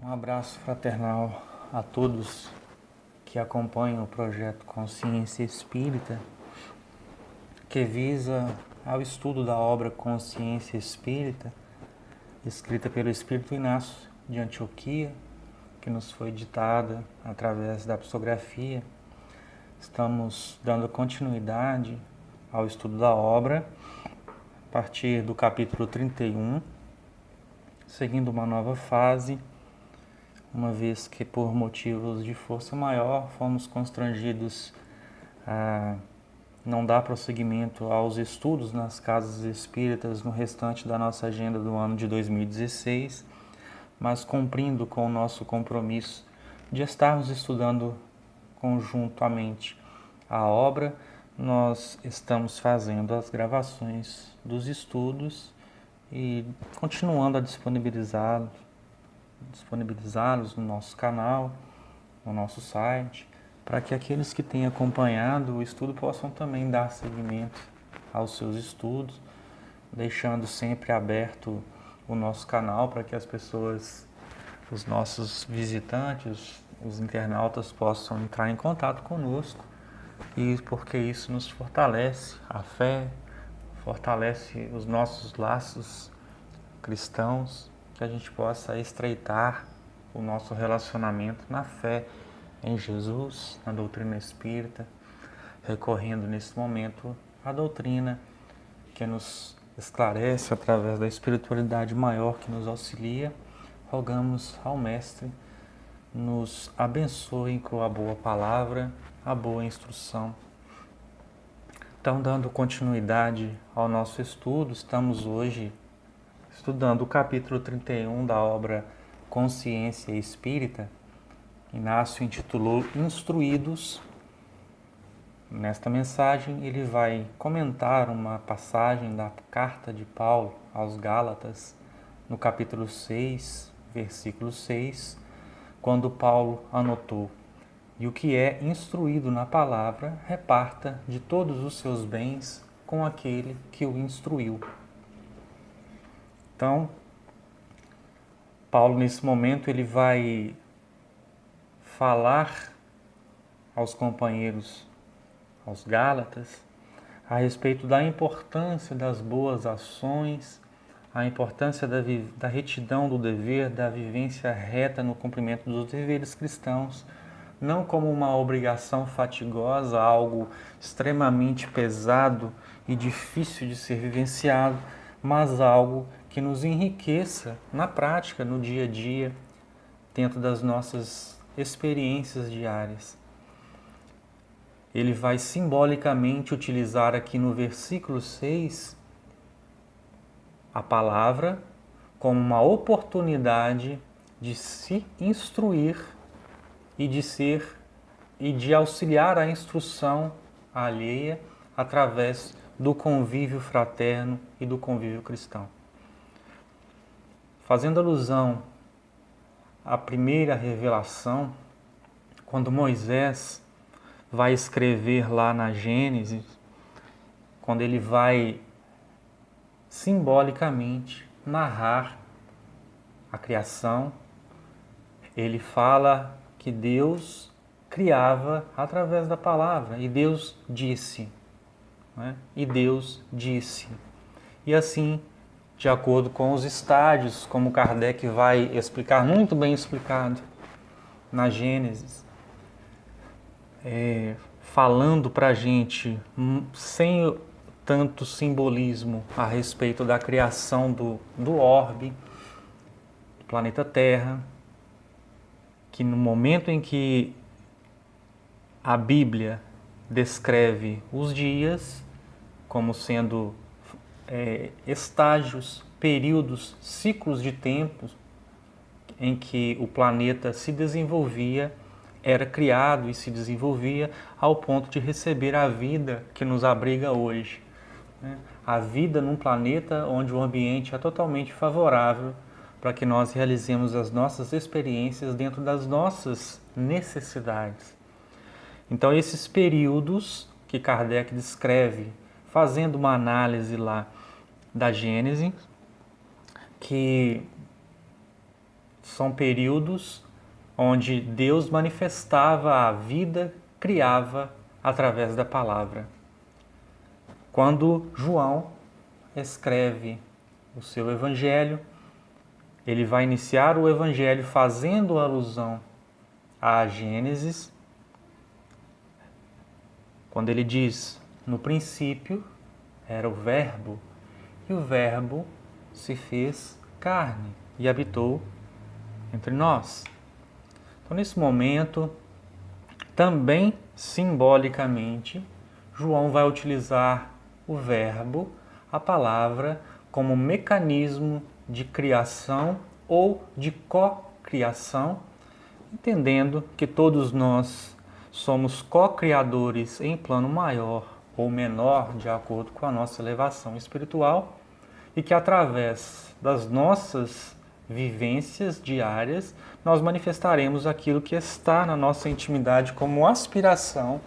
Um abraço fraternal a todos que acompanham o projeto Consciência Espírita, que visa ao estudo da obra Consciência Espírita, escrita pelo Espírito Inácio de Antioquia, que nos foi ditada através da psicografia. Estamos dando continuidade ao estudo da obra, a partir do capítulo 31, seguindo uma nova fase, uma vez que por motivos de força maior fomos constrangidos a não dar prosseguimento aos estudos nas casas espíritas no restante da nossa agenda do ano de 2016, mas cumprindo com o nosso compromisso de estarmos estudando conjuntamente a obra, nós estamos fazendo as gravações dos estudos e continuando a disponibilizá-los no nosso canal, no nosso site, para que aqueles que têm acompanhado o estudo possam também dar seguimento aos seus estudos, deixando sempre aberto o nosso canal para que as pessoas, os nossos visitantes, os internautas possam entrar em contato conosco, e porque isso nos fortalece a fé, fortalece os nossos laços cristãos, que a gente possa estreitar o nosso relacionamento na fé em Jesus, na doutrina espírita, recorrendo nesse momento à doutrina que nos esclarece através da espiritualidade maior que nos auxilia. Rogamos ao Mestre nos abençoe com a boa palavra, a boa instrução. Então, dando continuidade ao nosso estudo, estamos hoje estudando o capítulo 31 da obra Consciência Espírita. Inácio intitulou Instruídos. Nesta mensagem, ele vai comentar uma passagem da carta de Paulo aos Gálatas, no capítulo 6, versículo 6, quando Paulo anotou: "E o que é instruído na palavra, reparta de todos os seus bens com aquele que o instruiu." Então, Paulo, nesse momento, ele vai falar aos companheiros, aos Gálatas, a respeito da importância das boas ações, a importância da retidão do dever, da vivência reta no cumprimento dos deveres cristãos, não como uma obrigação fatigosa, algo extremamente pesado e difícil de ser vivenciado, mas algo que nos enriqueça na prática, no dia a dia, dentro das nossas experiências diárias. Ele vai simbolicamente utilizar aqui no versículo 6 a palavra como uma oportunidade de se instruir e de auxiliar a instrução alheia através do convívio fraterno e do convívio cristão. Fazendo alusão à primeira revelação, quando Moisés vai escrever lá na Gênesis, quando ele vai simbolicamente narrar a criação, ele fala que Deus criava através da palavra, e Deus disse, né? E Deus disse. E assim, de acordo com os estágios, como Kardec vai explicar, muito bem explicado na Gênesis, falando para a gente, sem tanto simbolismo, a respeito da criação do orbe, do planeta Terra, que no momento em que a Bíblia descreve os dias como sendo estágios, períodos, ciclos de tempo em que o planeta se desenvolvia, era criado e se desenvolvia ao ponto de receber a vida que nos abriga hoje. A vida num planeta onde o ambiente é totalmente favorável para que nós realizemos as nossas experiências dentro das nossas necessidades. Então, esses períodos que Kardec descreve, fazendo uma análise lá da Gênese, que são períodos onde Deus manifestava a vida, criava através da palavra. Quando João escreve o seu evangelho, ele vai iniciar o evangelho fazendo alusão à Gênesis, quando ele diz: no princípio era o Verbo, e o Verbo se fez carne e habitou entre nós. Então, nesse momento, também simbolicamente, João vai utilizar o verbo, a palavra, como mecanismo de criação ou de cocriação, entendendo que todos nós somos co-criadores em plano maior ou menor, de acordo com a nossa elevação espiritual, e que através das nossas vivências diárias, nós manifestaremos aquilo que está na nossa intimidade como aspiração,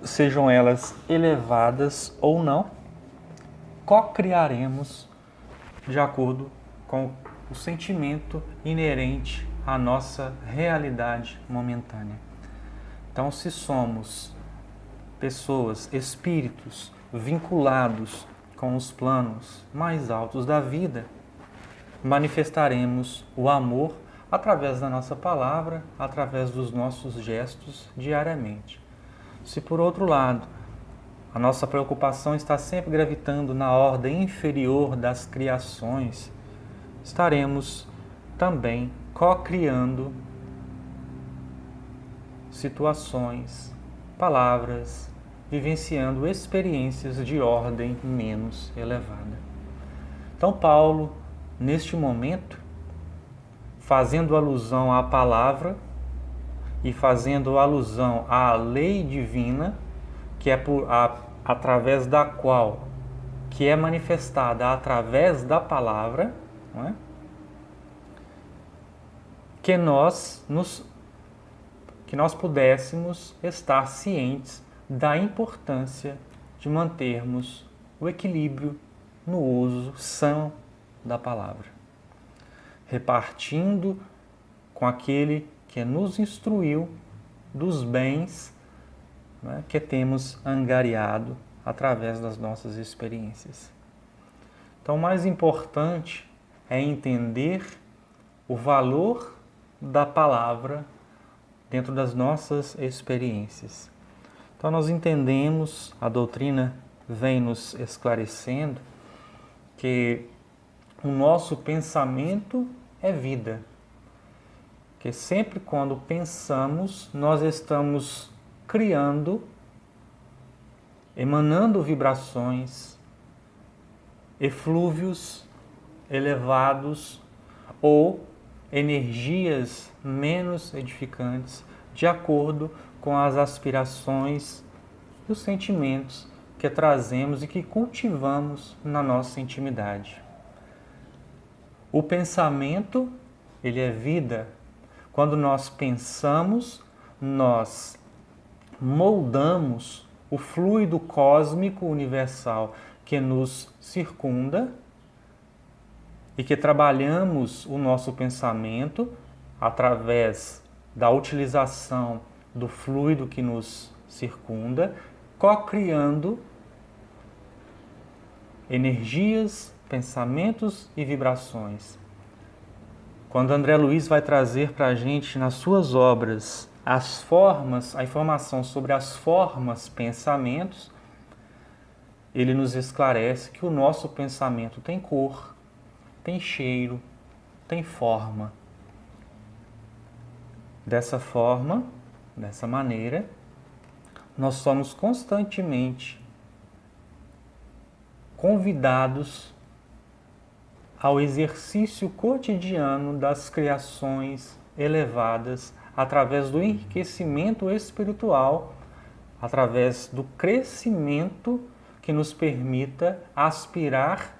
sejam elas elevadas ou não, co-criaremos de acordo com o sentimento inerente à nossa realidade momentânea. Então, se somos pessoas, espíritos vinculados com os planos mais altos da vida, manifestaremos o amor através da nossa palavra, através dos nossos gestos diariamente. Se, por outro lado, a nossa preocupação está sempre gravitando na ordem inferior das criações, estaremos também co-criando situações, palavras, vivenciando experiências de ordem menos elevada. Então, Paulo, neste momento, fazendo alusão à palavra e fazendo alusão à lei divina, que é através da qual, que é manifestada através da palavra, não é? que nós pudéssemos estar cientes da importância de mantermos o equilíbrio no uso são da palavra, repartindo com aquele que nos instruiu dos bens, né, que temos angariado através das nossas experiências. Então, o mais importante é entender o valor da palavra dentro das nossas experiências. Então, nós entendemos, a doutrina vem nos esclarecendo que o nosso pensamento é vida. Que sempre quando pensamos, nós estamos criando, emanando vibrações, eflúvios elevados ou energias menos edificantes, de acordo com as aspirações e os sentimentos que trazemos e que cultivamos na nossa intimidade. O pensamento, ele é vida. Quando nós pensamos, nós moldamos o fluido cósmico universal que nos circunda e que trabalhamos o nosso pensamento através da utilização do fluido que nos circunda, co-criando energias, pensamentos e vibrações. Quando André Luiz vai trazer para a gente nas suas obras as formas, a informação sobre as formas pensamentos, ele nos esclarece que o nosso pensamento tem cor, tem cheiro, tem forma. Dessa forma, dessa maneira, nós somos constantemente convidados ao exercício cotidiano das criações elevadas através do enriquecimento espiritual, através do crescimento que nos permita aspirar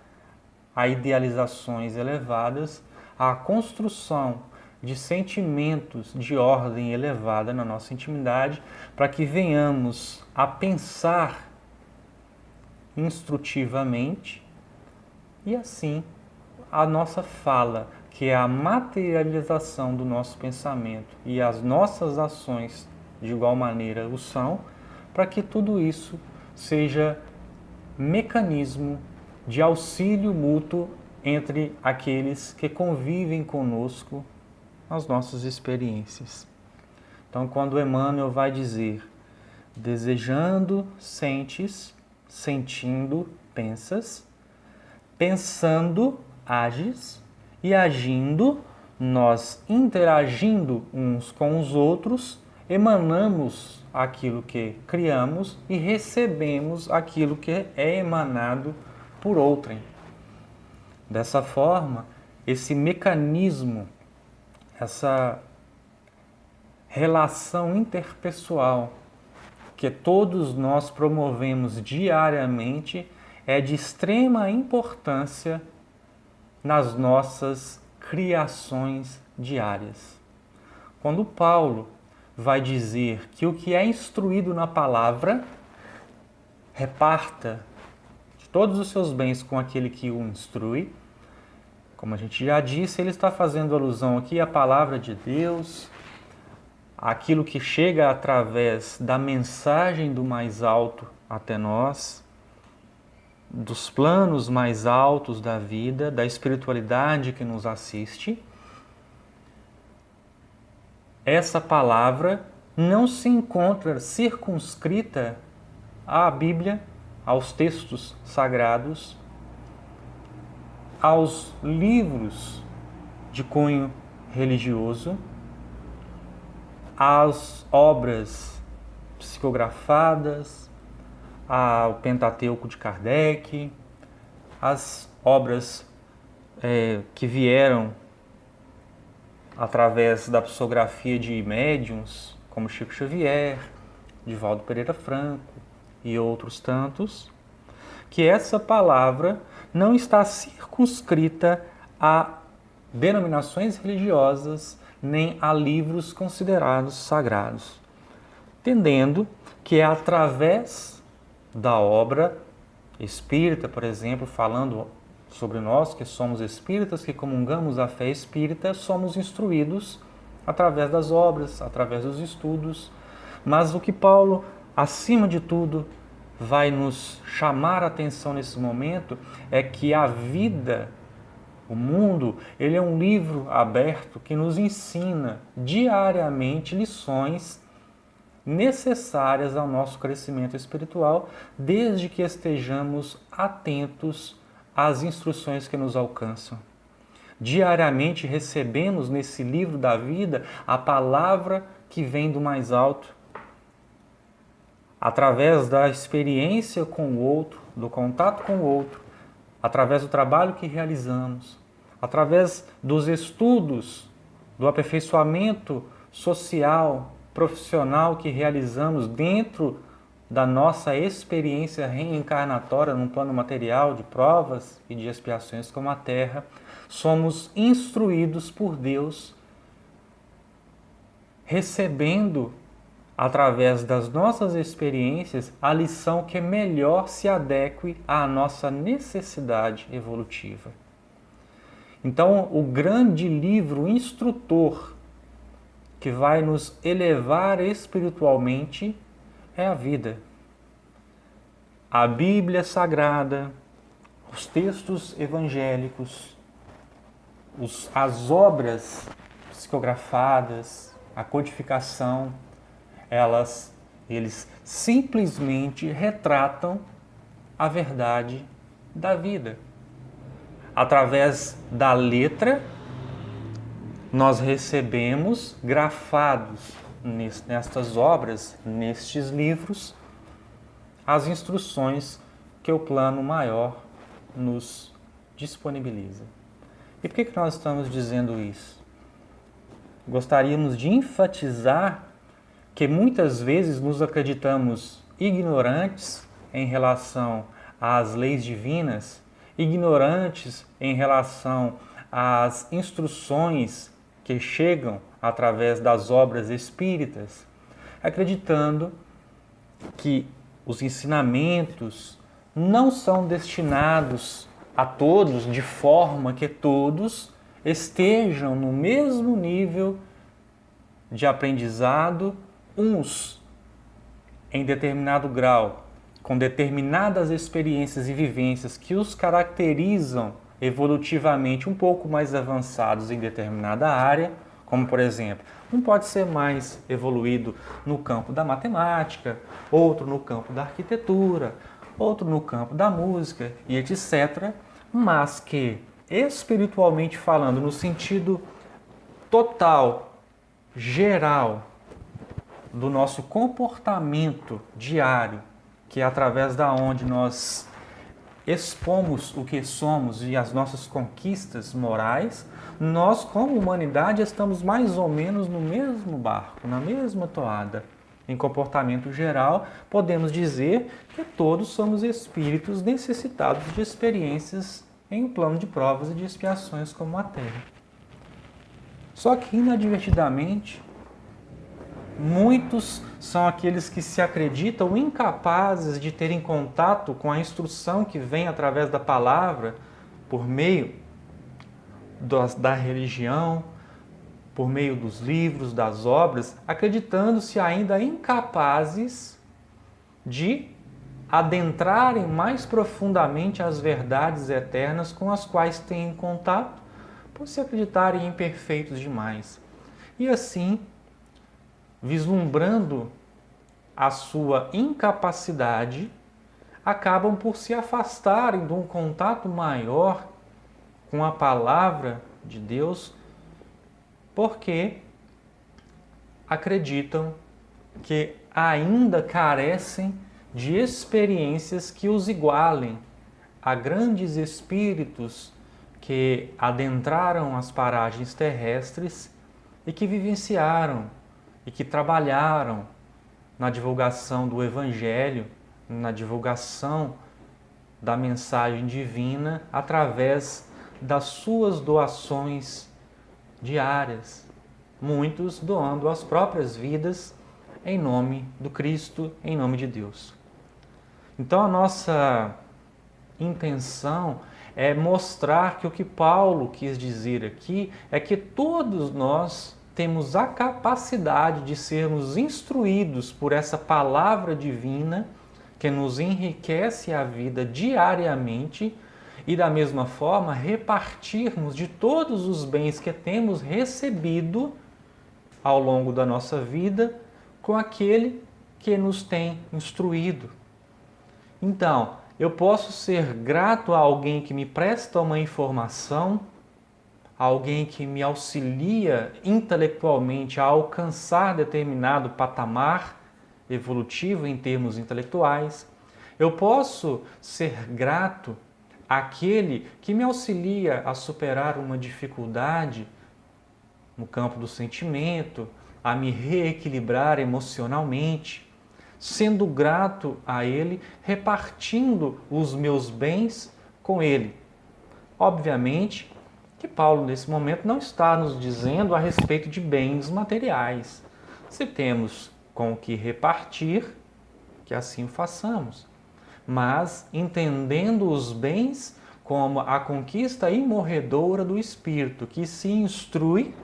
a idealizações elevadas, à construção de sentimentos de ordem elevada na nossa intimidade, para que venhamos a pensar instrutivamente e assim a nossa fala, que é a materialização do nosso pensamento e as nossas ações de igual maneira o são, para que tudo isso seja mecanismo de auxílio mútuo entre aqueles que convivem conosco nas nossas experiências. Então, quando Emmanuel vai dizer: desejando, sentes, sentindo, pensas, pensando, ages, e agindo, nós interagindo uns com os outros, emanamos aquilo que criamos e recebemos aquilo que é emanado por outrem. Dessa forma, esse mecanismo, essa relação interpessoal que todos nós promovemos diariamente é de extrema importância nas nossas criações diárias. Quando Paulo vai dizer que o que é instruído na palavra, reparta de todos os seus bens com aquele que o instrui, como a gente já disse, ele está fazendo alusão aqui à palavra de Deus, aquilo que chega através da mensagem do mais alto até nós, dos planos mais altos da vida, da espiritualidade que nos assiste. Essa palavra não se encontra circunscrita à Bíblia, aos textos sagrados, aos livros de cunho religioso, às obras psicografadas, ao Pentateuco de Kardec, às obras que vieram através da psicografia de médiuns, como Chico Xavier, Divaldo Pereira Franco e outros tantos, que essa palavra não está circunscrita a denominações religiosas nem a livros considerados sagrados, entendendo que é através da obra espírita, por exemplo, falando sobre nós que somos espíritas, que comungamos a fé espírita, somos instruídos através das obras, através dos estudos. Mas o que Paulo, acima de tudo, vai nos chamar a atenção nesse momento é que a vida, o mundo, ele é um livro aberto que nos ensina diariamente lições necessárias ao nosso crescimento espiritual, desde que estejamos atentos às instruções que nos alcançam. Diariamente recebemos nesse livro da vida a palavra que vem do mais alto, através da experiência com o outro, do contato com o outro, através do trabalho que realizamos, através dos estudos, do aperfeiçoamento social, profissional que realizamos dentro da nossa experiência reencarnatória num plano material de provas e de expiações como a Terra, somos instruídos por Deus, recebendo através das nossas experiências a lição que melhor se adeque à nossa necessidade evolutiva. Então, o grande livro instrutor que vai nos elevar espiritualmente é a vida. A Bíblia Sagrada, os textos evangélicos, as obras psicografadas, a codificação, eles simplesmente retratam a verdade da vida. Através da letra, nós recebemos grafados nestas obras, nestes livros, as instruções que o plano maior nos disponibiliza. E por que nós estamos dizendo isso? Gostaríamos de enfatizar que muitas vezes nos acreditamos ignorantes em relação às leis divinas, ignorantes em relação às instruções que chegam através das obras espíritas, acreditando que os ensinamentos não são destinados a todos de forma que todos estejam no mesmo nível de aprendizado, uns em determinado grau, com determinadas experiências e vivências que os caracterizam evolutivamente um pouco mais avançados em determinada área, como por exemplo, um pode ser mais evoluído no campo da matemática, outro no campo da arquitetura, outro no campo da música e etc., mas que, espiritualmente falando, no sentido total, geral, do nosso comportamento diário, que é através da onde nós expomos o que somos e as nossas conquistas morais, nós, como humanidade, estamos mais ou menos no mesmo barco, na mesma toada. Em comportamento geral, podemos dizer que todos somos espíritos necessitados de experiências em um plano de provas e de expiações como a Terra. Só que, inadvertidamente, muitos são aqueles que se acreditam incapazes de terem contato com a instrução que vem através da palavra, por meio da religião, por meio dos livros, das obras, acreditando-se ainda incapazes de adentrarem mais profundamente as verdades eternas com as quais têm contato, por se acreditarem imperfeitos demais. E assim, vislumbrando a sua incapacidade, acabam por se afastarem de um contato maior com a palavra de Deus, porque acreditam que ainda carecem de experiências que os igualem a grandes espíritos que adentraram as paragens terrestres e que vivenciaram e que trabalharam na divulgação do Evangelho, na divulgação da mensagem divina através das suas doações diárias, muitos doando as próprias vidas em nome do Cristo, em nome de Deus. Então a nossa intenção é mostrar que o que Paulo quis dizer aqui é que todos nós temos a capacidade de sermos instruídos por essa palavra divina que nos enriquece a vida diariamente e, da mesma forma, repartirmos de todos os bens que temos recebido ao longo da nossa vida com aquele que nos tem instruído. Então, eu posso ser grato a alguém que me presta uma informação, alguém que me auxilia intelectualmente a alcançar determinado patamar evolutivo em termos intelectuais. Eu posso ser grato àquele que me auxilia a superar uma dificuldade no campo do sentimento, a me reequilibrar emocionalmente, sendo grato a ele, repartindo os meus bens com ele. Obviamente que Paulo, nesse momento, não está nos dizendo a respeito de bens materiais. Se temos com o que repartir, que assim o façamos. Mas entendendo os bens como a conquista imorredora do Espírito, que se instrui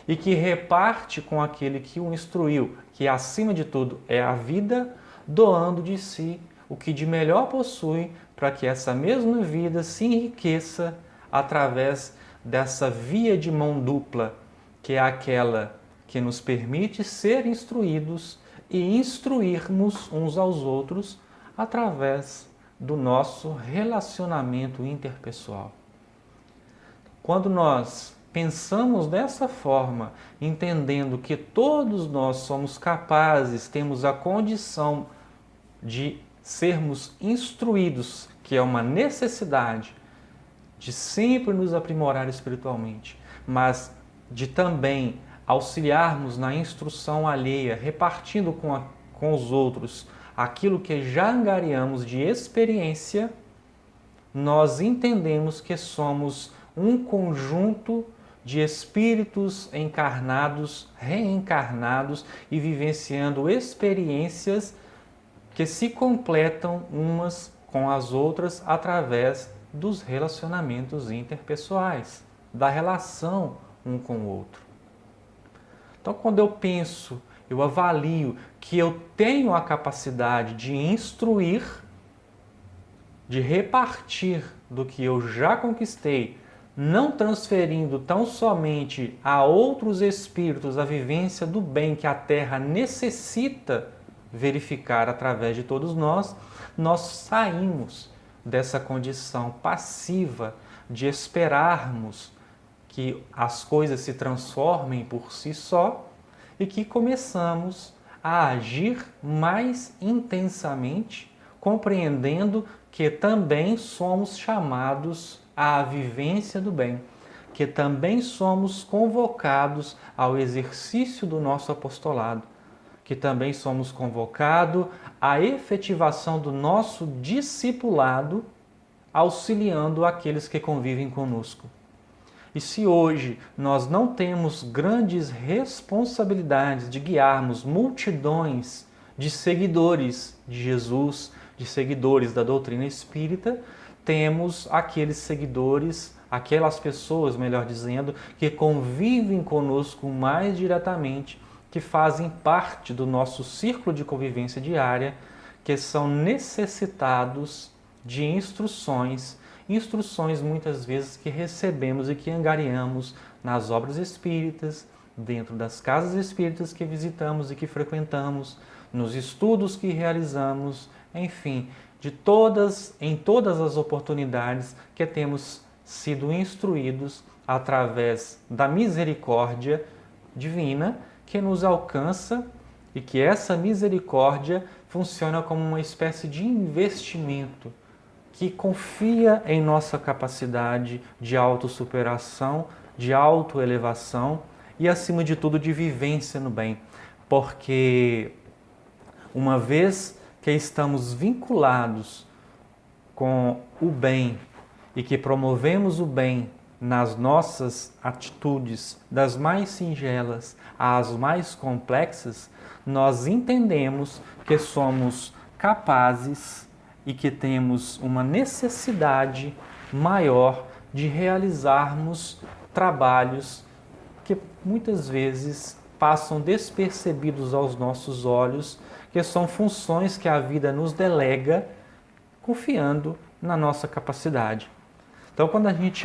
e que reparte com aquele que o instruiu, que acima de tudo é a vida, doando de si o que de melhor possui para que essa mesma vida se enriqueça através dessa via de mão dupla, que é aquela que nos permite ser instruídos e instruirmos uns aos outros através do nosso relacionamento interpessoal. Quando nós pensamos dessa forma, entendendo que todos nós somos capazes, temos a condição de sermos instruídos, que é uma necessidade de sempre nos aprimorar espiritualmente, mas de também auxiliarmos na instrução alheia, repartindo com os outros aquilo que já angariamos de experiência, nós entendemos que somos um conjunto de espíritos encarnados, reencarnados e vivenciando experiências que se completam umas com as outras através dos relacionamentos interpessoais. da relação um com o outro. Então, quando eu penso, eu avalio que eu tenho a capacidade de instruir, de repartir do que eu já conquistei, não transferindo tão somente a outros espíritos a vivência do bem que a Terra necessita verificar através de todos nós, nós saímos dessa condição passiva de esperarmos que as coisas se transformem por si só e que começamos a agir mais intensamente, compreendendo que também somos chamados à vivência do bem, que também somos convocados ao exercício do nosso apostolado, que também somos convocados à efetivação do nosso discipulado, auxiliando aqueles que convivem conosco. E se hoje nós não temos grandes responsabilidades de guiarmos multidões de seguidores de Jesus, de seguidores da doutrina espírita, temos aqueles seguidores, aquelas pessoas, melhor dizendo, que convivem conosco mais diretamente, que fazem parte do nosso círculo de convivência diária, que são necessitados de instruções muitas vezes que recebemos e que angariamos nas obras espíritas, dentro das casas espíritas que visitamos e que frequentamos, nos estudos que realizamos, enfim, em todas as oportunidades que temos sido instruídos através da misericórdia divina que nos alcança e que essa misericórdia funciona como uma espécie de investimento que confia em nossa capacidade de autossuperação, de autoelevação e, acima de tudo, de vivência no bem. Porque uma vez que estamos vinculados com o bem e que promovemos o bem nas nossas atitudes, das mais singelas às mais complexas, nós entendemos que somos capazes e que temos uma necessidade maior de realizarmos trabalhos que muitas vezes passam despercebidos aos nossos olhos, que são funções que a vida nos delega, confiando na nossa capacidade. Então, quando a gente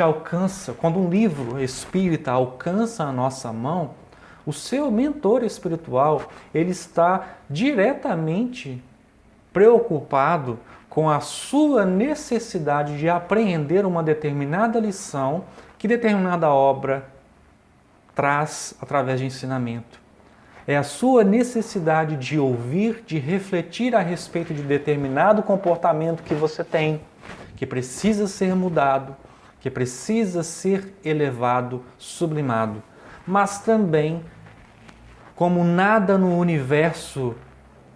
quando um livro espírita alcança a nossa mão, o seu mentor espiritual, ele está diretamente preocupado com a sua necessidade de aprender uma determinada lição que determinada obra traz através de ensinamento. É a sua necessidade de ouvir, de refletir a respeito de determinado comportamento que você tem, que precisa ser mudado, que precisa ser elevado, sublimado. Mas também, como nada no universo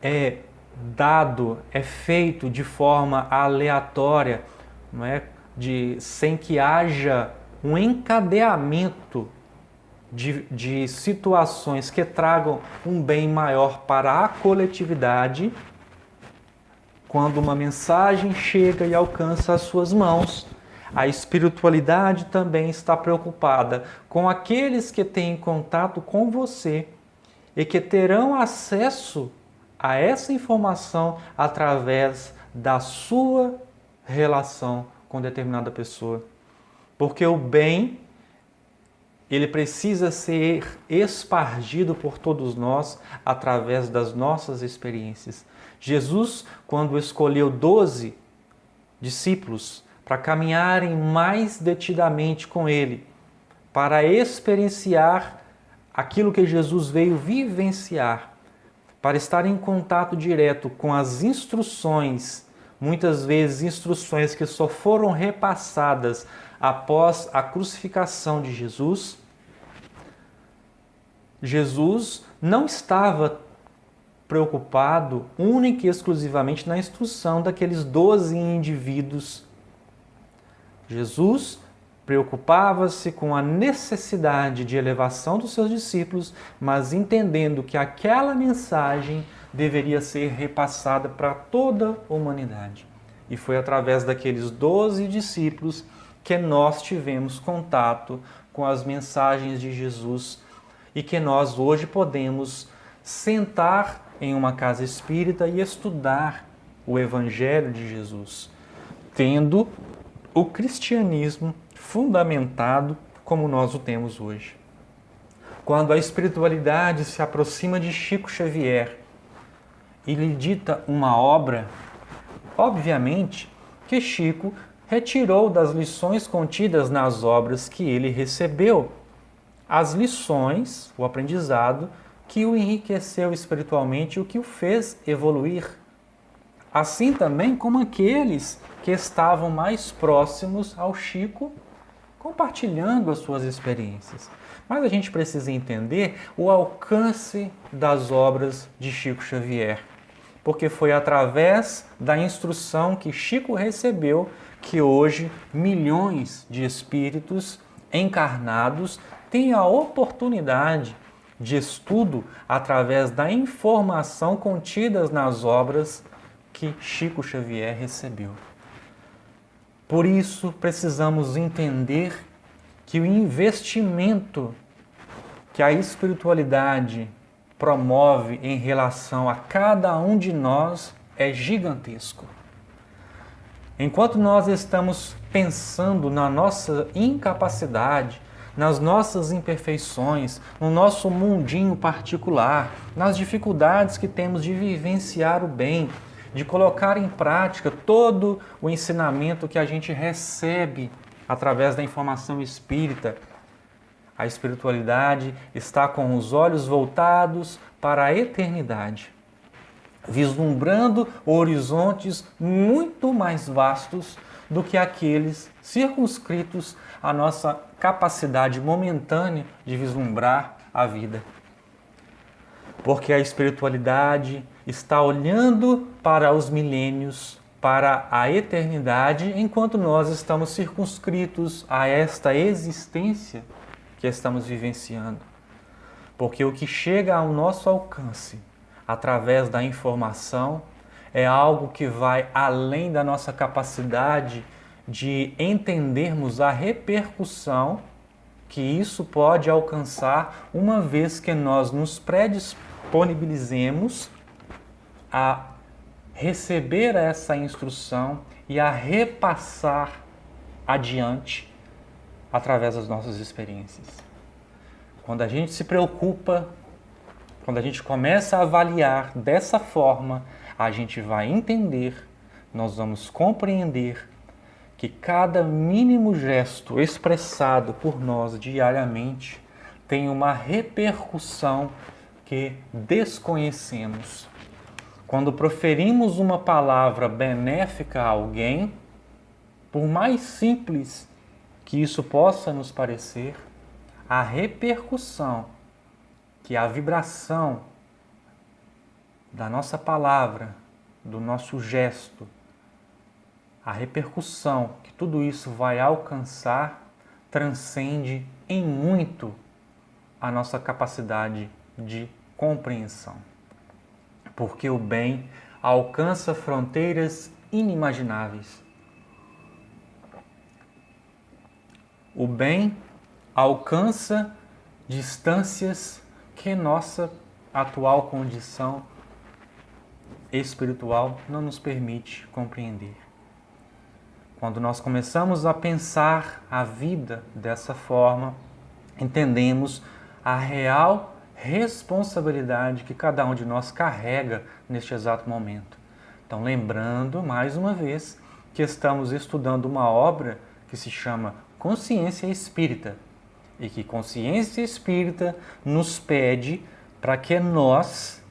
é dado, é feito de forma aleatória, não é? Sem que haja um encadeamento de situações que tragam um bem maior para a coletividade, quando uma mensagem chega e alcança as suas mãos, a espiritualidade também está preocupada com aqueles que têm contato com você e que terão acesso a essa informação através da sua relação com determinada pessoa. Porque o bem, ele precisa ser espargido por todos nós através das nossas experiências. Jesus, quando escolheu 12 discípulos para caminharem mais detidamente com ele, para experienciar aquilo que Jesus veio vivenciar, para estar em contato direto com as instruções, muitas vezes instruções que só foram repassadas após a crucificação de Jesus, Jesus não estava preocupado única e exclusivamente na instrução daqueles 12 indivíduos. Jesus preocupava-se com a necessidade de elevação dos seus discípulos, mas entendendo que aquela mensagem deveria ser repassada para toda a humanidade. E foi através daqueles 12 discípulos que nós tivemos contato com as mensagens de Jesus e que nós hoje podemos sentar em uma casa espírita e estudar o Evangelho de Jesus, tendo o cristianismo fundamentado como nós o temos hoje. Quando a espiritualidade se aproxima de Chico Xavier e lhe dita uma obra, obviamente que Chico retirou das lições contidas nas obras que ele recebeu as lições, o aprendizado, que o enriqueceu espiritualmente e o que o fez evoluir. Assim também como aqueles que estavam mais próximos ao Chico, compartilhando as suas experiências. Mas a gente precisa entender o alcance das obras de Chico Xavier, porque foi através da instrução que Chico recebeu que hoje milhões de espíritos encarnados têm a oportunidade de estudo através da informação contidas nas obras que Chico Xavier recebeu. Por isso, precisamos entender que o investimento que a espiritualidade promove em relação a cada um de nós é gigantesco. Enquanto nós estamos pensando na nossa incapacidade, nas nossas imperfeições, no nosso mundinho particular, nas dificuldades que temos de vivenciar o bem, de colocar em prática todo o ensinamento que a gente recebe através da informação espírita, a espiritualidade está com os olhos voltados para a eternidade, vislumbrando horizontes muito mais vastos do que aqueles circunscritos à nossa capacidade momentânea de vislumbrar a vida. Porque a espiritualidade está olhando para os milênios, para a eternidade, enquanto nós estamos circunscritos a esta existência que estamos vivenciando. Porque o que chega ao nosso alcance através da informação é algo que vai além da nossa capacidade de entendermos a repercussão que isso pode alcançar uma vez que nós nos predisponibilizemos a receber essa instrução e a repassar adiante através das nossas experiências. Quando a gente se preocupa, quando a gente começa a avaliar dessa forma, a gente vai entender, nós vamos compreender que cada mínimo gesto expressado por nós diariamente tem uma repercussão que desconhecemos. Quando proferimos uma palavra benéfica a alguém, por mais simples que isso possa nos parecer, a repercussão, que a vibração da nossa palavra, do nosso gesto, a repercussão que tudo isso vai alcançar transcende em muito a nossa capacidade de compreensão. Porque o bem alcança fronteiras inimagináveis. O bem alcança distâncias que nossa atual condição espiritual não nos permite compreender. Quando nós começamos a pensar a vida dessa forma, entendemos a real responsabilidade que cada um de nós carrega neste exato momento. Então, lembrando, mais uma vez, que estamos estudando uma obra que se chama Consciência Espírita e que Consciência Espírita nos pede para que nós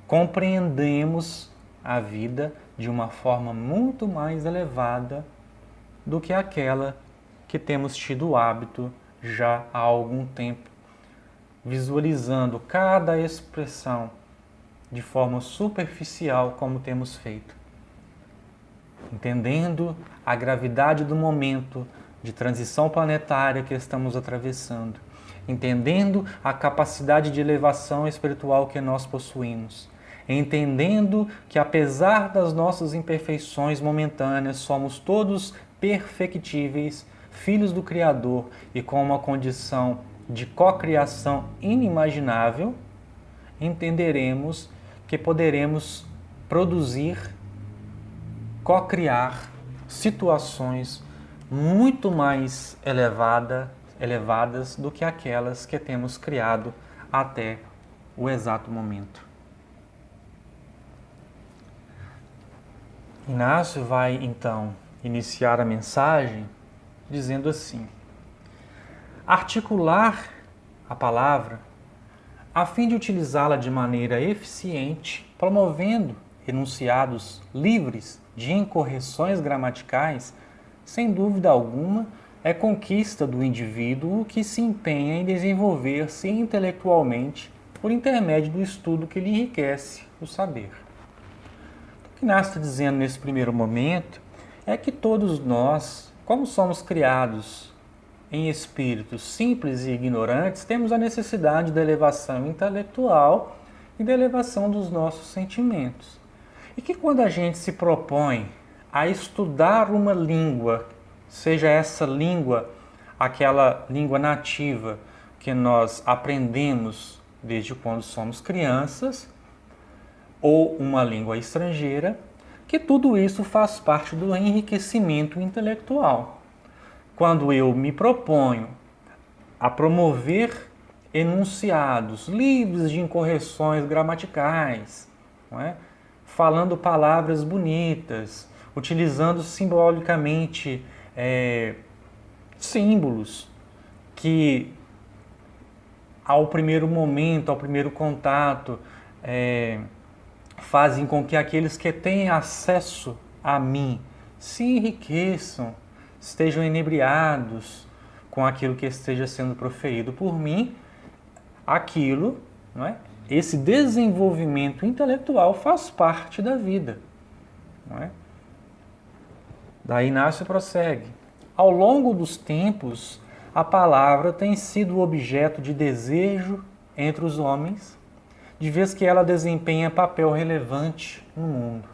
compreendemos a vida de uma forma muito mais elevada do que aquela que temos tido o hábito já há algum tempo, visualizando cada expressão de forma superficial como temos feito. Entendendo a gravidade do momento de transição planetária que estamos atravessando, entendendo a capacidade de elevação espiritual que nós possuímos, entendendo que apesar das nossas imperfeições momentâneas, somos todos perfectíveis filhos do Criador e com uma condição de cocriação inimaginável, entenderemos que poderemos produzir, cocriar situações muito mais elevadas do que aquelas que temos criado até o exato momento. Inácio vai, então, iniciar a mensagem dizendo assim: articular a palavra a fim de utilizá-la de maneira eficiente, promovendo enunciados livres de incorreções gramaticais, sem dúvida alguma, é conquista do indivíduo que se empenha em desenvolver-se intelectualmente por intermédio do estudo que lhe enriquece o saber. O que Inácio está dizendo nesse primeiro momento é que todos nós, como somos criados em espíritos simples e ignorantes, temos a necessidade da elevação intelectual e da elevação dos nossos sentimentos. E que quando a gente se propõe a estudar uma língua, seja essa língua aquela língua nativa que nós aprendemos desde quando somos crianças, ou uma língua estrangeira, que tudo isso faz parte do enriquecimento intelectual. Quando eu me proponho a promover enunciados livres de incorreções gramaticais, não é? Falando palavras bonitas, utilizando simbolicamente símbolos que ao primeiro momento, ao primeiro contato, fazem com que aqueles que têm acesso a mim se enriqueçam, estejam inebriados com aquilo que esteja sendo proferido por mim, aquilo, não é? Esse desenvolvimento intelectual faz parte da vida, não é? Daí Inácio prossegue: ao longo dos tempos, a palavra tem sido objeto de desejo entre os homens, de vez que ela desempenha papel relevante no mundo.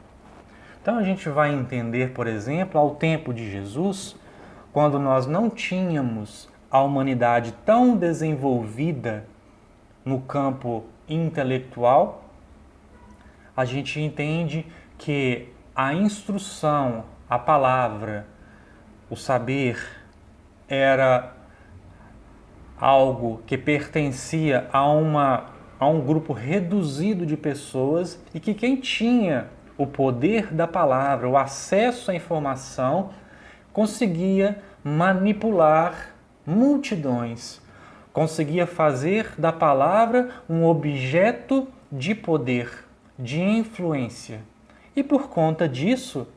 Então a gente vai entender, por exemplo, ao tempo de Jesus, quando nós não tínhamos a humanidade tão desenvolvida no campo intelectual, a gente entende que a instrução, a palavra, o saber era algo que pertencia a um grupo reduzido de pessoas e que quem tinha o poder da palavra, o acesso à informação, conseguia manipular multidões, conseguia fazer da palavra um objeto de poder, de influência. E por conta disso,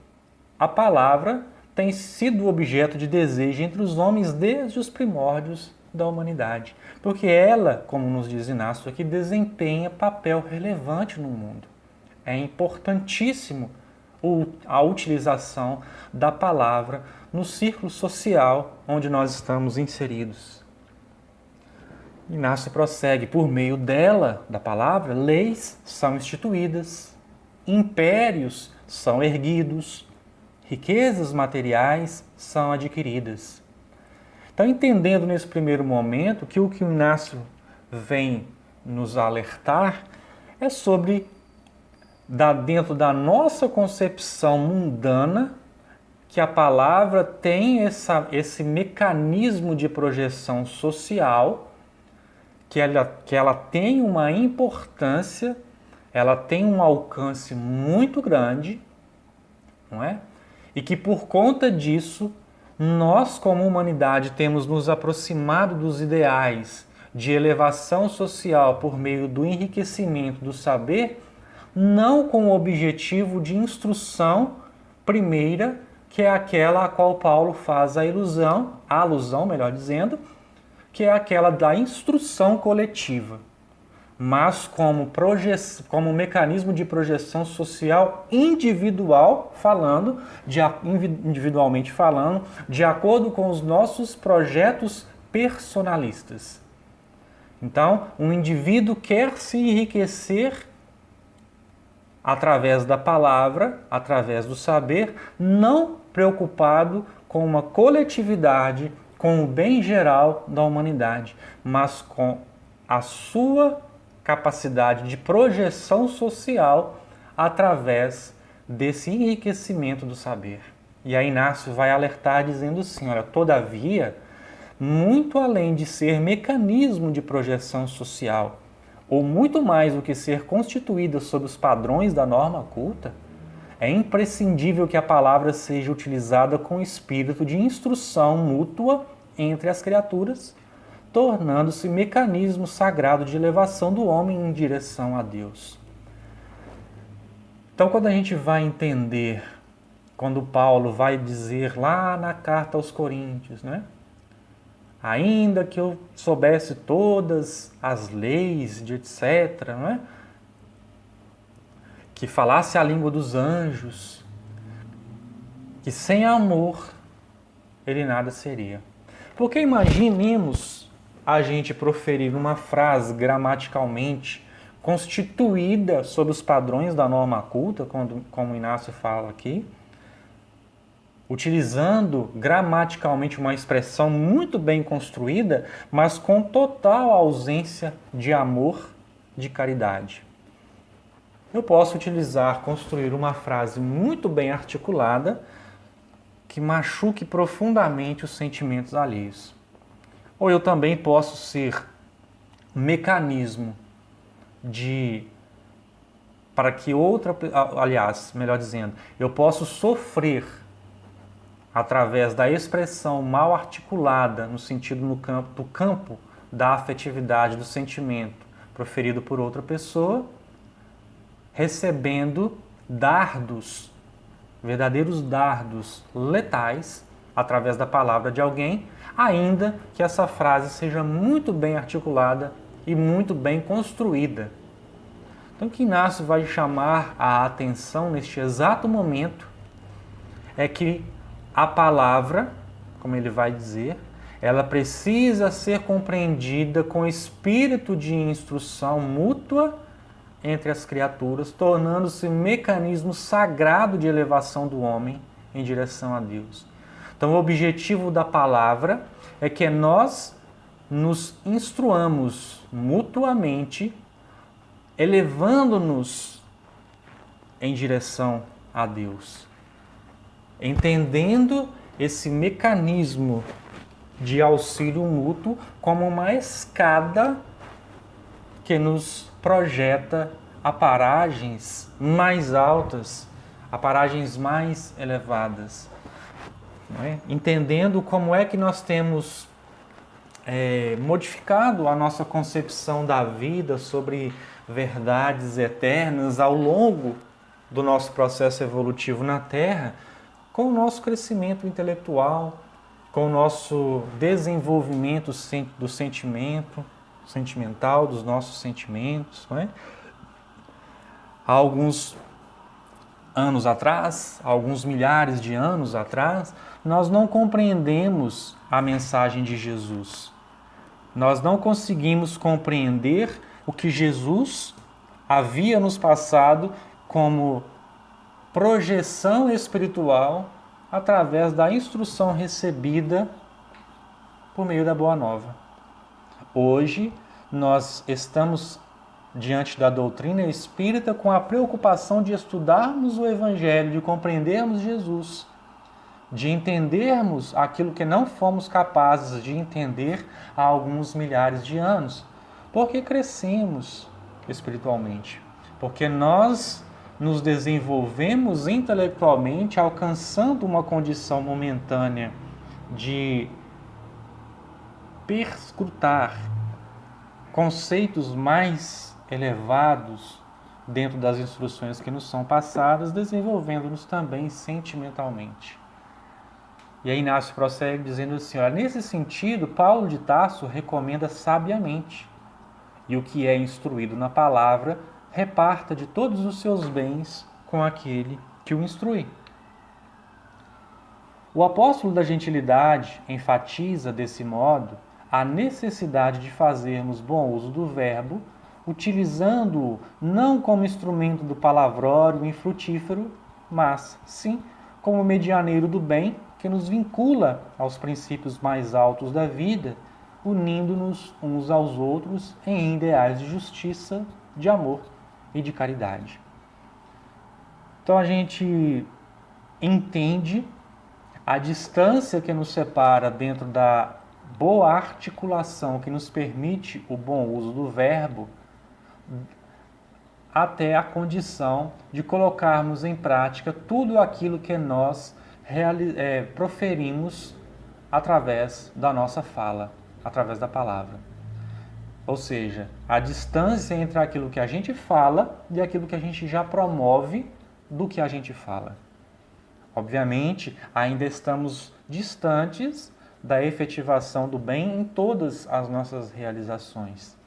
a palavra tem sido objeto de desejo entre os homens desde os primórdios da humanidade, porque ela, como nos diz Inácio aqui, desempenha papel relevante no mundo. É importantíssimo a utilização da palavra no círculo social onde nós estamos inseridos. Inácio prossegue: por meio dela, da palavra, leis são instituídas, impérios são erguidos, riquezas materiais são adquiridas. Então, entendendo nesse primeiro momento que o Inácio vem nos alertar é sobre, dentro da nossa concepção mundana, que a palavra tem esse mecanismo de projeção social, que ela tem uma importância, ela tem um alcance muito grande, não é? E que por conta disso, nós como humanidade temos nos aproximado dos ideais de elevação social por meio do enriquecimento do saber, não com o objetivo de instrução primeira, que é aquela a qual Paulo faz a alusão, melhor dizendo, que é aquela da instrução coletiva, mas como mecanismo de projeção social individualmente falando, de acordo com os nossos projetos personalistas. Então, um indivíduo quer se enriquecer através da palavra, através do saber, não preocupado com uma coletividade, com o bem geral da humanidade, mas com a sua capacidade de projeção social através desse enriquecimento do saber. E aí Inácio vai alertar dizendo assim, olha, todavia, muito além de ser mecanismo de projeção social, ou muito mais do que ser constituída sob os padrões da norma culta, é imprescindível que a palavra seja utilizada com espírito de instrução mútua entre as criaturas, tornando-se mecanismo sagrado de elevação do homem em direção a Deus. Então, quando a gente vai entender, quando Paulo vai dizer lá na carta aos Coríntios, né? Ainda que eu soubesse todas as leis de etc., não é? Que falasse a língua dos anjos, que sem amor ele nada seria. Porque imaginemos a gente proferir uma frase gramaticalmente constituída sob os padrões da norma culta, como o Inácio fala aqui, utilizando gramaticalmente uma expressão muito bem construída, mas com total ausência de amor, de caridade. Eu posso construir uma frase muito bem articulada que machuque profundamente os sentimentos alheios. Ou eu também posso ser mecanismo para que melhor dizendo, eu posso sofrer através da expressão mal articulada no sentido do campo da afetividade, do sentimento proferido por outra pessoa, recebendo dardos, verdadeiros dardos letais através da palavra de alguém, ainda que essa frase seja muito bem articulada e muito bem construída. Então, o que Inácio vai chamar a atenção neste exato momento é que a palavra, como ele vai dizer, ela precisa ser compreendida com espírito de instrução mútua entre as criaturas, tornando-se um mecanismo sagrado de elevação do homem em direção a Deus. Então, o objetivo da palavra é que nós nos instruamos mutuamente, elevando-nos em direção a Deus, entendendo esse mecanismo de auxílio mútuo como uma escada que nos projeta a paragens mais altas, a paragens mais elevadas. Não é? Entendendo como é que nós temos modificado a nossa concepção da vida sobre verdades eternas ao longo do nosso processo evolutivo na Terra, com o nosso crescimento intelectual, com o nosso desenvolvimento do sentimental, dos nossos sentimentos. Não é? Há alguns anos atrás, alguns milhares de anos atrás, nós não compreendemos a mensagem de Jesus. Nós não conseguimos compreender o que Jesus havia nos passado como projeção espiritual através da instrução recebida por meio da Boa Nova. Hoje, nós estamos diante da doutrina espírita com a preocupação de estudarmos o Evangelho, de compreendermos Jesus, de entendermos aquilo que não fomos capazes de entender há alguns milhares de anos, porque crescemos espiritualmente, porque nós nos desenvolvemos intelectualmente, alcançando uma condição momentânea de perscrutar conceitos mais elevados dentro das instruções que nos são passadas, desenvolvendo-nos também sentimentalmente. E aí Inácio prossegue dizendo assim, olha, nesse sentido, Paulo de Tarso recomenda sabiamente, e o que é instruído na palavra, reparta de todos os seus bens com aquele que o instrui. O apóstolo da gentilidade enfatiza, desse modo, a necessidade de fazermos bom uso do verbo, utilizando-o não como instrumento do palavrório infrutífero, mas, sim, como medianeiro do bem que nos vincula aos princípios mais altos da vida, unindo-nos uns aos outros em ideais de justiça, de amor e de caridade. Então a gente entende a distância que nos separa dentro da boa articulação que nos permite o bom uso do verbo, até a condição de colocarmos em prática tudo aquilo que nós proferimos através da nossa fala, através da palavra. Ou seja, a distância entre aquilo que a gente fala e aquilo que a gente já promove do que a gente fala. Obviamente, ainda estamos distantes da efetivação do bem em todas as nossas realizações.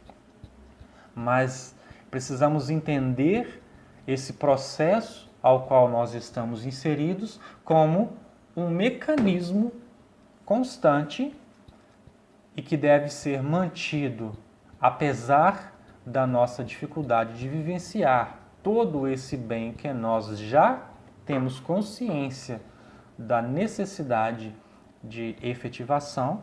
Mas precisamos entender esse processo ao qual nós estamos inseridos como um mecanismo constante e que deve ser mantido apesar da nossa dificuldade de vivenciar todo esse bem que nós já temos consciência da necessidade de efetivação,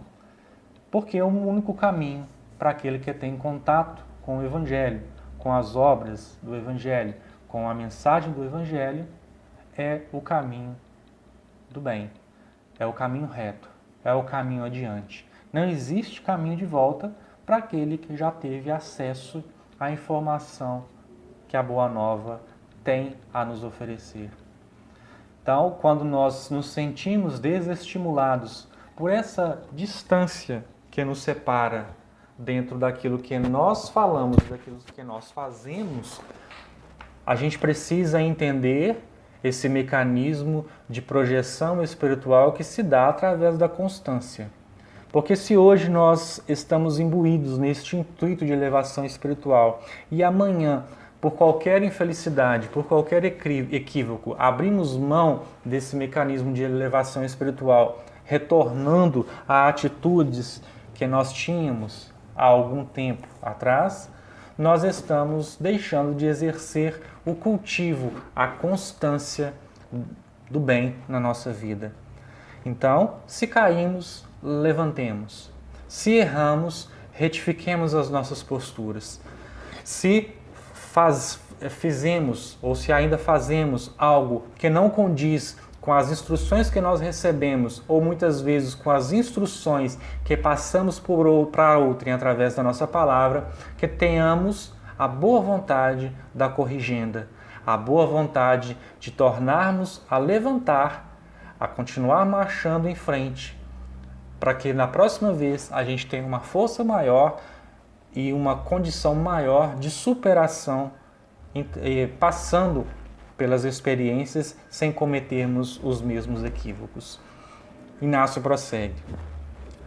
porque é o único caminho para aquele que tem contato com o Evangelho, com as obras do Evangelho, com a mensagem do Evangelho, é o caminho do bem, é o caminho reto, é o caminho adiante. Não existe caminho de volta para aquele que já teve acesso à informação que a Boa Nova tem a nos oferecer. Então, quando nós nos sentimos desestimulados por essa distância que nos separa dentro daquilo que nós falamos, daquilo que nós fazemos, a gente precisa entender esse mecanismo de projeção espiritual que se dá através da constância. Porque se hoje nós estamos imbuídos neste intuito de elevação espiritual e amanhã, por qualquer infelicidade, por qualquer equívoco, abrimos mão desse mecanismo de elevação espiritual, retornando a atitudes que nós tínhamos há algum tempo atrás, nós estamos deixando de exercer o cultivo, a constância do bem na nossa vida. Então, se caímos, levantemos. Se erramos, retifiquemos as nossas posturas. Se fizemos ou se ainda fazemos algo que não condiz com as instruções que nós recebemos ou muitas vezes com as instruções que passamos para outrem através da nossa palavra, que tenhamos a boa vontade da corrigenda, a boa vontade de tornarmos a levantar, a continuar marchando em frente, para que na próxima vez a gente tenha uma força maior e uma condição maior de superação, passando pelas experiências sem cometermos os mesmos equívocos. Inácio prossegue.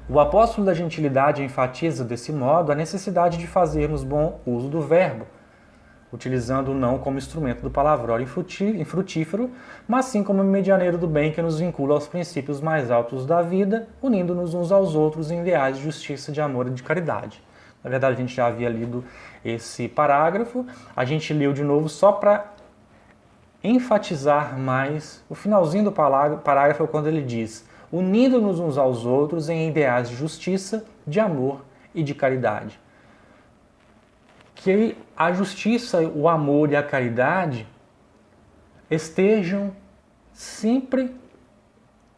O apóstolo da gentilidade enfatiza desse modo a necessidade de fazermos bom uso do verbo, utilizando o não como instrumento do palavrório infrutífero, mas sim como medianeiro do bem que nos vincula aos princípios mais altos da vida, unindo-nos uns aos outros em ideais de justiça, de amor e de caridade. Na verdade, a gente já havia lido esse parágrafo, a gente leu de novo só para enfatizar mais o finalzinho do parágrafo, quando ele diz: unindo-nos uns aos outros em ideais de justiça, de amor e de caridade. Que a justiça, o amor e a caridade estejam sempre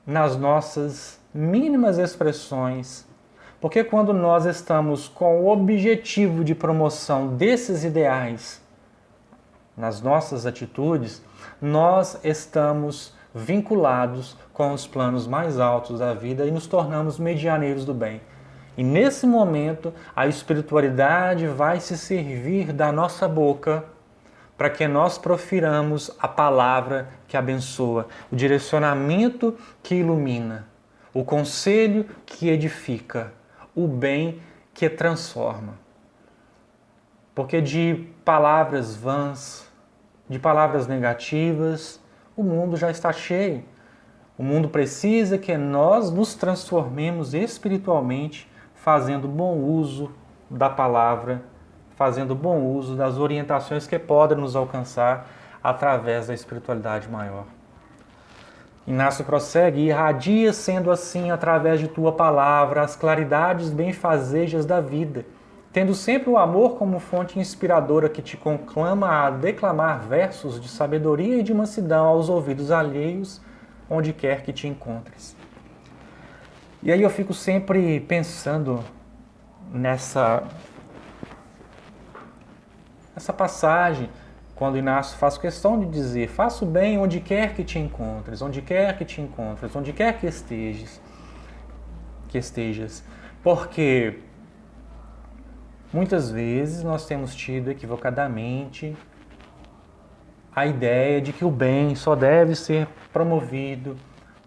nas nossas mínimas expressões, porque quando nós estamos com o objetivo de promoção desses ideais nas nossas atitudes, nós estamos vinculados com os planos mais altos da vida e nos tornamos medianeiros do bem. E nesse momento, a espiritualidade vai se servir da nossa boca para que nós profiramos a palavra que abençoa, o direcionamento que ilumina, o conselho que edifica, o bem que transforma. Porque de palavras vãs, de palavras negativas, o mundo já está cheio. O mundo precisa que nós nos transformemos espiritualmente, fazendo bom uso da palavra, fazendo bom uso das orientações que podem nos alcançar através da espiritualidade maior. Inácio prossegue: irradia, sendo assim, através de tua palavra, as claridades benfazejas da vida, tendo sempre o amor como fonte inspiradora que te conclama a declamar versos de sabedoria e de mansidão aos ouvidos alheios, onde quer que te encontres. E aí eu fico sempre pensando nessa passagem, quando Inácio faz questão de dizer: faça o bem onde quer que te encontres, onde quer que te encontres, onde quer que estejas. Porque muitas vezes nós temos tido equivocadamente a ideia de que o bem só deve ser promovido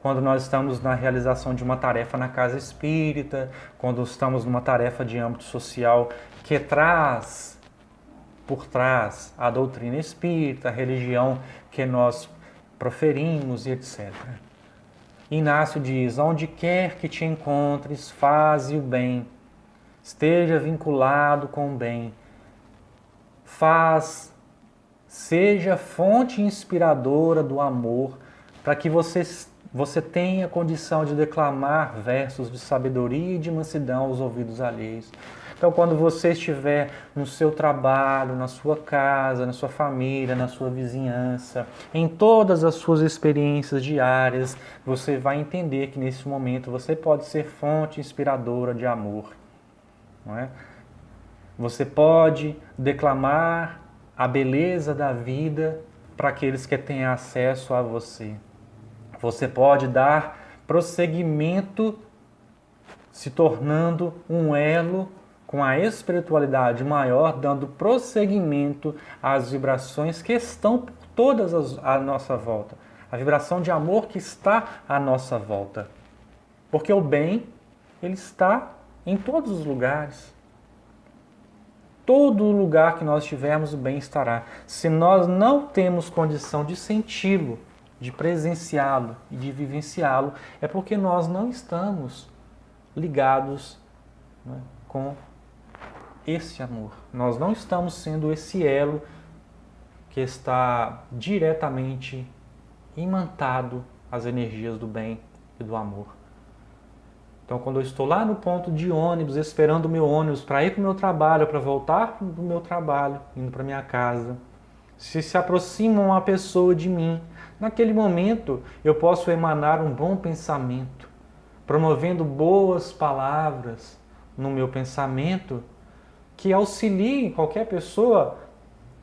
quando nós estamos na realização de uma tarefa na casa espírita, quando estamos numa tarefa de âmbito social que traz por trás a doutrina espírita, a religião que nós proferimos e etc. Inácio diz: onde quer que te encontres, faze o bem, esteja vinculado com o bem, seja fonte inspiradora do amor, para que você tenha condição de declamar versos de sabedoria e de mansidão aos ouvidos alheios. Então, quando você estiver no seu trabalho, na sua casa, na sua família, na sua vizinhança, em todas as suas experiências diárias, você vai entender que nesse momento você pode ser fonte inspiradora de amor, não é? Você pode declamar a beleza da vida para aqueles que têm acesso a você. Você pode dar prosseguimento, se tornando um elo com a espiritualidade maior, dando prosseguimento às vibrações que estão por todas à nossa volta. A vibração de amor que está à nossa volta. Porque o bem, ele está em todos os lugares. Todo lugar que nós estivermos, o bem estará. Se nós não temos condição de senti-lo, de presenciá-lo e de vivenciá-lo, é porque nós não estamos ligados, né, com esse amor. Nós não estamos sendo esse elo que está diretamente imantado às energias do bem e do amor. Então, quando eu estou lá no ponto de ônibus, esperando o meu ônibus para ir para o meu trabalho, para voltar do meu trabalho, indo para minha casa, se aproxima uma pessoa de mim, naquele momento eu posso emanar um bom pensamento, promovendo boas palavras no meu pensamento, que auxiliem qualquer pessoa,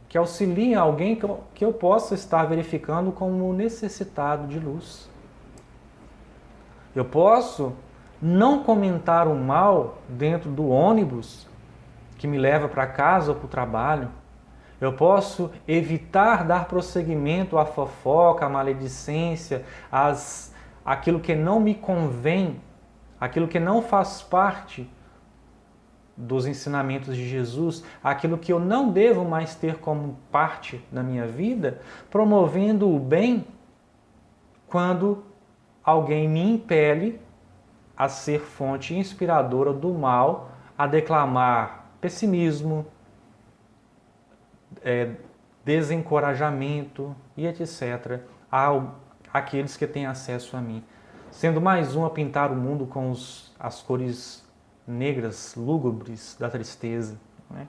que auxiliem alguém que eu possa estar verificando como necessitado de luz. Eu posso não comentar o mal dentro do ônibus que me leva para casa ou para o trabalho. Eu posso evitar dar prosseguimento à fofoca, à maledicência, aquilo que não me convém, aquilo que não faz parte dos ensinamentos de Jesus, aquilo que eu não devo mais ter como parte da minha vida, promovendo o bem quando alguém me impele a ser fonte inspiradora do mal, a declamar pessimismo, desencorajamento e etc. àqueles que têm acesso a mim. Sendo mais um a pintar o mundo com as cores negras, lúgubres da tristeza, né?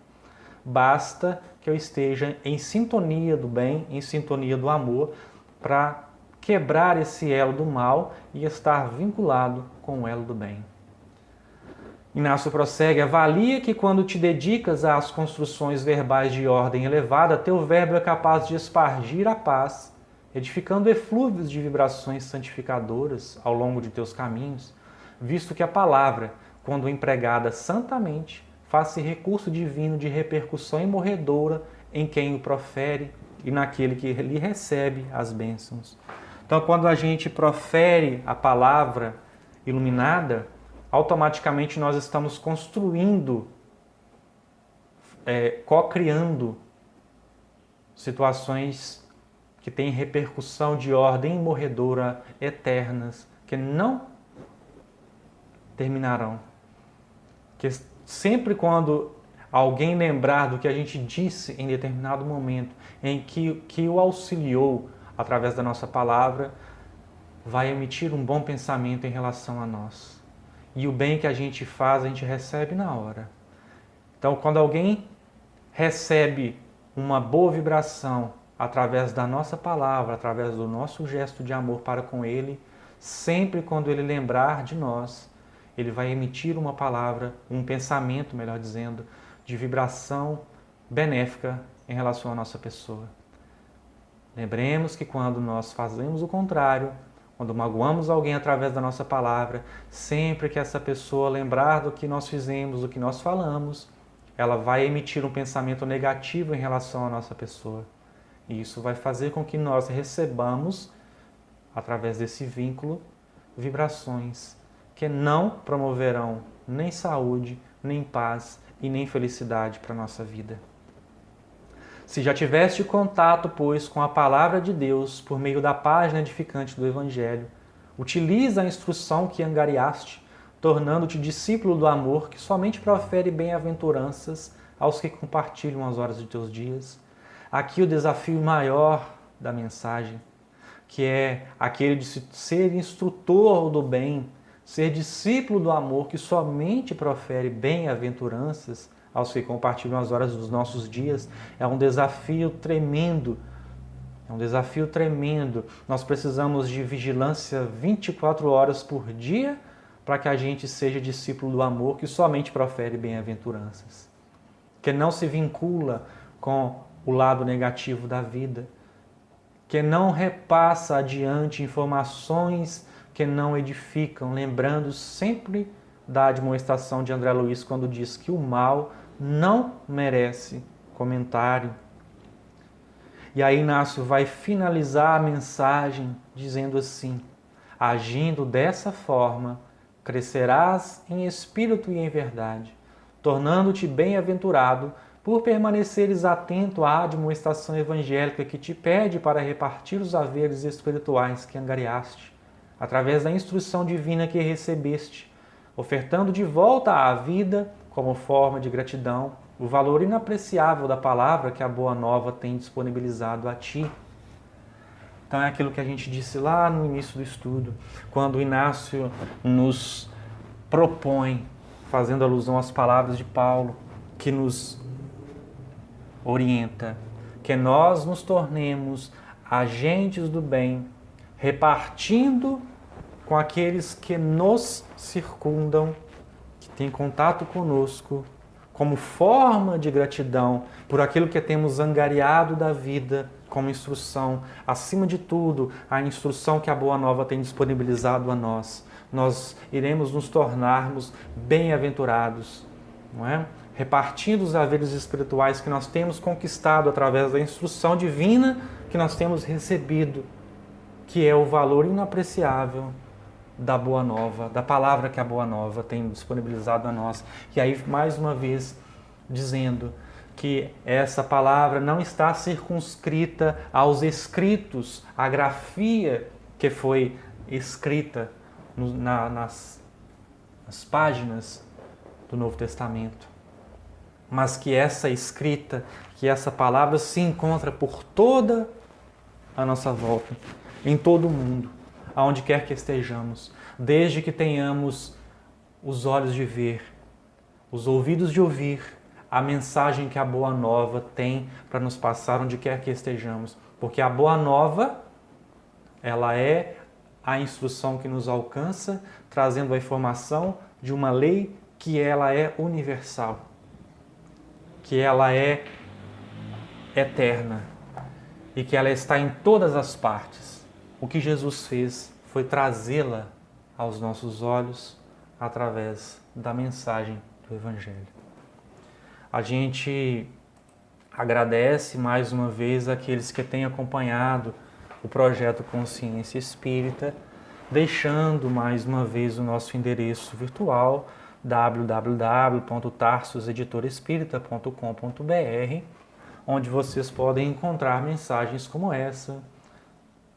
Basta que eu esteja em sintonia do bem, em sintonia do amor, para quebrar esse elo do mal e estar vinculado com o elo do bem. Inácio prossegue: avalia que quando te dedicas às construções verbais de ordem elevada, teu verbo é capaz de espargir a paz, edificando eflúvios de vibrações santificadoras ao longo de teus caminhos, visto que a palavra, quando empregada santamente, faz-se recurso divino de repercussão imorredoura em quem o profere e naquele que lhe recebe as bênçãos. Então, quando a gente profere a palavra iluminada, automaticamente nós estamos construindo, co-criando situações que têm repercussão de ordem imorredora, eternas, que não terminarão. Que sempre quando alguém lembrar do que a gente disse em determinado momento, em que o auxiliou através da nossa palavra, vai emitir um bom pensamento em relação a nós. E o bem que a gente faz, a gente recebe na hora. Então, quando alguém recebe uma boa vibração através da nossa palavra, através do nosso gesto de amor para com ele, sempre quando ele lembrar de nós, ele vai emitir uma palavra, um pensamento, melhor dizendo, de vibração benéfica em relação à nossa pessoa. Lembremos que quando nós fazemos o contrário, quando magoamos alguém através da nossa palavra, sempre que essa pessoa lembrar do que nós fizemos, do que nós falamos, ela vai emitir um pensamento negativo em relação à nossa pessoa. E isso vai fazer com que nós recebamos, através desse vínculo, vibrações que não promoverão nem saúde, nem paz e nem felicidade para a nossa vida. Se já tiveste contato, pois, com a palavra de Deus por meio da página edificante do Evangelho, utiliza a instrução que angariaste, tornando-te discípulo do amor que somente profere bem-aventuranças aos que compartilham as horas de teus dias. Aqui o desafio maior da mensagem, que é aquele de ser instrutor do bem, ser discípulo do amor que somente profere bem-aventuranças aos que compartilham as horas dos nossos dias, é um desafio tremendo. É um desafio tremendo. Nós precisamos de vigilância 24 horas por dia para que a gente seja discípulo do amor que somente profere bem-aventuranças, que não se vincula com o lado negativo da vida, que não repassa adiante informações que não edificam, lembrando sempre da admoestação de André Luiz quando diz que o mal não merece comentário. E aí Inácio vai finalizar a mensagem dizendo assim: agindo dessa forma, crescerás em espírito e em verdade, tornando-te bem-aventurado por permaneceres atento à admoestação evangélica que te pede para repartir os haveres espirituais que angariaste, através da instrução divina que recebeste, ofertando de volta à vida, como forma de gratidão, o valor inapreciável da palavra que a Boa Nova tem disponibilizado a ti. Então é aquilo que a gente disse lá no início do estudo, quando o Inácio nos propõe, fazendo alusão às palavras de Paulo, que nos orienta, que nós nos tornemos agentes do bem, repartindo com aqueles que nos circundam, que têm contato conosco, como forma de gratidão por aquilo que temos angariado da vida como instrução. Acima de tudo, a instrução que a Boa Nova tem disponibilizado a nós. Nós iremos nos tornarmos bem-aventurados, não é? Repartindo os haveres espirituais que nós temos conquistado através da instrução divina que nós temos recebido, que é o valor inapreciável da Boa Nova, da palavra que a Boa Nova tem disponibilizado a nós. E aí, mais uma vez, dizendo que essa palavra não está circunscrita aos escritos, à grafia que foi escrita nas páginas do Novo Testamento, mas que essa escrita, que essa palavra se encontra por toda a nossa volta, em todo o mundo, aonde quer que estejamos, desde que tenhamos os olhos de ver, os ouvidos de ouvir a mensagem que a Boa Nova tem para nos passar onde quer que estejamos. Porque a Boa Nova, ela é a instrução que nos alcança, trazendo a informação de uma lei que ela é universal, que ela é eterna e que ela está em todas as partes. O que Jesus fez foi trazê-la aos nossos olhos através da mensagem do Evangelho. A gente agradece mais uma vez àqueles que têm acompanhado o projeto Consciência Espírita, deixando mais uma vez o nosso endereço virtual www.tarsoseditoraespírita.com.br, onde vocês podem encontrar mensagens como essa.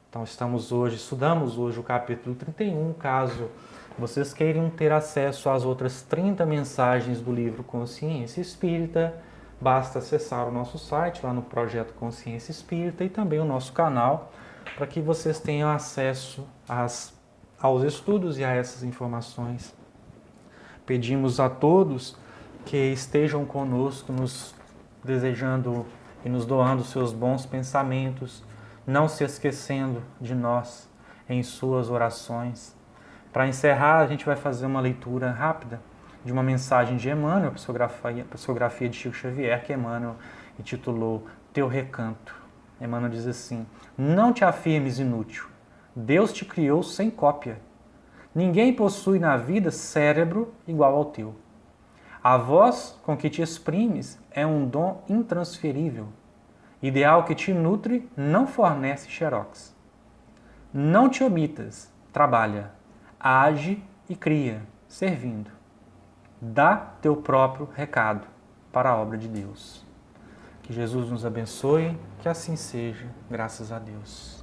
Então estudamos hoje o capítulo 31, caso vocês queiram ter acesso às outras 30 mensagens do livro Consciência Espírita, basta acessar o nosso site lá no Projeto Consciência Espírita e também o nosso canal para que vocês tenham acesso aos estudos e a essas informações. Pedimos a todos que estejam conosco, nos desejando e nos doando seus bons pensamentos, não se esquecendo de nós em suas orações. Para encerrar, a gente vai fazer uma leitura rápida de uma mensagem de Emmanuel, a psicografia de Chico Xavier, que Emmanuel intitulou Teu Recanto. Emmanuel diz assim: não te afirmes inútil, Deus te criou sem cópia. Ninguém possui na vida cérebro igual ao teu. A voz com que te exprimes é um dom intransferível. Ideal que te nutre não fornece xerox. Não te omitas, trabalha, age e cria, servindo. Dá teu próprio recado para a obra de Deus. Que Jesus nos abençoe, que assim seja, graças a Deus.